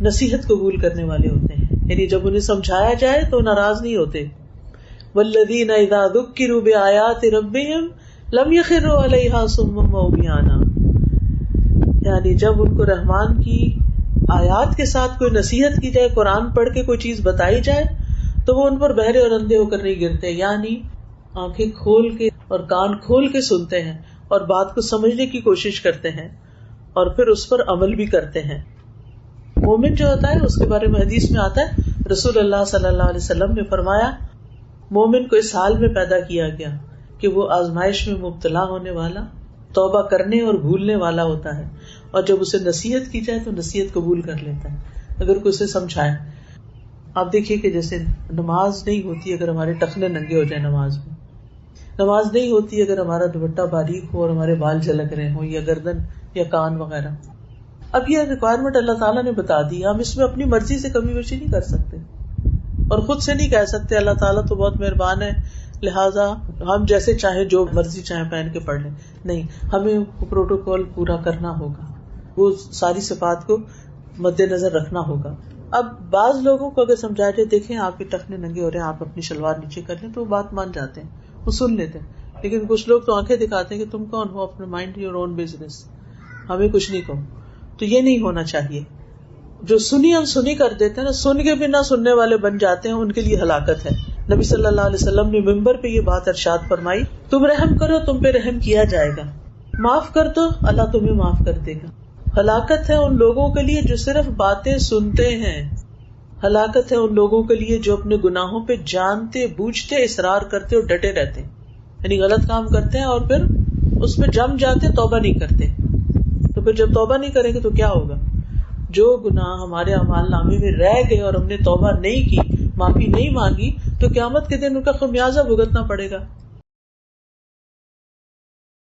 نصیحت قبول کرنے والے ہوتے ہیں، یعنی جب انہیں سمجھایا جائے تو ناراض نہیں ہوتے. والذین اذا ذکروا بآیات ربہم لم یخروا علیہا صما وعمیانا، یعنی جب ان کو رحمان کی آیات کے ساتھ کوئی نصیحت کی جائے، قرآن پڑھ کے کوئی چیز بتائی جائے تو وہ ان پر بہرے اور اندھے ہو کر نہیں گرتے، یعنی آنکھیں کھول کے اور کان کھول کے سنتے ہیں اور بات کو سمجھنے کی کوشش کرتے ہیں اور پھر اس پر عمل بھی کرتے ہیں. مومن جو ہوتا ہے اس کے بارے میں حدیث میں آتا ہے، رسول اللہ صلی اللہ علیہ وسلم نے فرمایا مومن کو اس حال میں پیدا کیا گیا کہ وہ آزمائش میں مبتلا ہونے والا، توبہ کرنے اور بھولنے والا ہوتا ہے، اور جب اسے نصیحت کی جائے تو نصیحت قبول کر لیتا ہے اگر کوئی اسے سمجھائے. آپ دیکھیے کہ جیسے نماز نہیں ہوتی اگر ہمارے ٹخنے ننگے ہو جائیں، نماز نہیں ہوتی اگر ہمارا دوپٹہ باریک ہو اور ہمارے بال جھلک رہے ہوں یا گردن یا کان وغیرہ. اب یہ ریکوائرمنٹ اللہ تعالیٰ نے بتا دی، ہم اس میں اپنی مرضی سے کمی بیشی نہیں کر سکتے اور خود سے نہیں کہہ سکتے اللہ تعالیٰ تو بہت مہربان ہے لہٰذا ہم جیسے چاہیں جو مرضی چاہیں پہن کے پڑھ لیں. نہیں، ہمیں پروٹوکول پورا کرنا ہوگا، وہ ساری صفات کو مد نظر رکھنا ہوگا. اب بعض لوگوں کو اگر سمجھایا جائے دیکھیں آپ کے ٹخنے ننگے ہو رہے ہیں، آپ اپنی شلوار نیچے کر لیں، تو وہ بات مان جاتے ہیں، وہ سن لیتے ہیں. لیکن کچھ لوگ تو آنکھیں دکھاتے ہیں کہ تم کون ہو، اپنے مائنڈ یور اون بزنس، ہمیں کچھ نہیں کہو. تو یہ نہیں ہونا چاہیے. جو سنی انسنی کر دیتے ہیں نا، سن کے بھی نہ سننے والے بن جاتے ہیں، ان کے لیے ہلاکت ہے. نبی صلی اللہ علیہ وسلم نے ممبر پہ یہ بات ارشاد فرمائی، تم رحم کرو تم پہ رحم کیا جائے گا، معاف کر دو اللہ تمہیں معاف کر دے گا. ہلاکت ہے ان لوگوں کے لیے جو صرف باتیں سنتے ہیں، ہلاکت ہے ان لوگوں کے لیے جو اپنے گناہوں پہ جانتے بوجھتے اصرار کرتے اور ڈٹے رہتے ہیں، یعنی غلط کام کرتے ہیں اور پھر اس پہ جم جاتے، توبہ نہیں کرتے. تو پھر جب توبہ نہیں کریں گے تو کیا ہوگا؟ جو گناہ ہمارے اعمال نامے میں رہ گئے اور ہم نے توبہ نہیں کی، معافی نہیں مانگی، تو قیامت کے دن ان کا خمیازہ بھگتنا پڑے گا.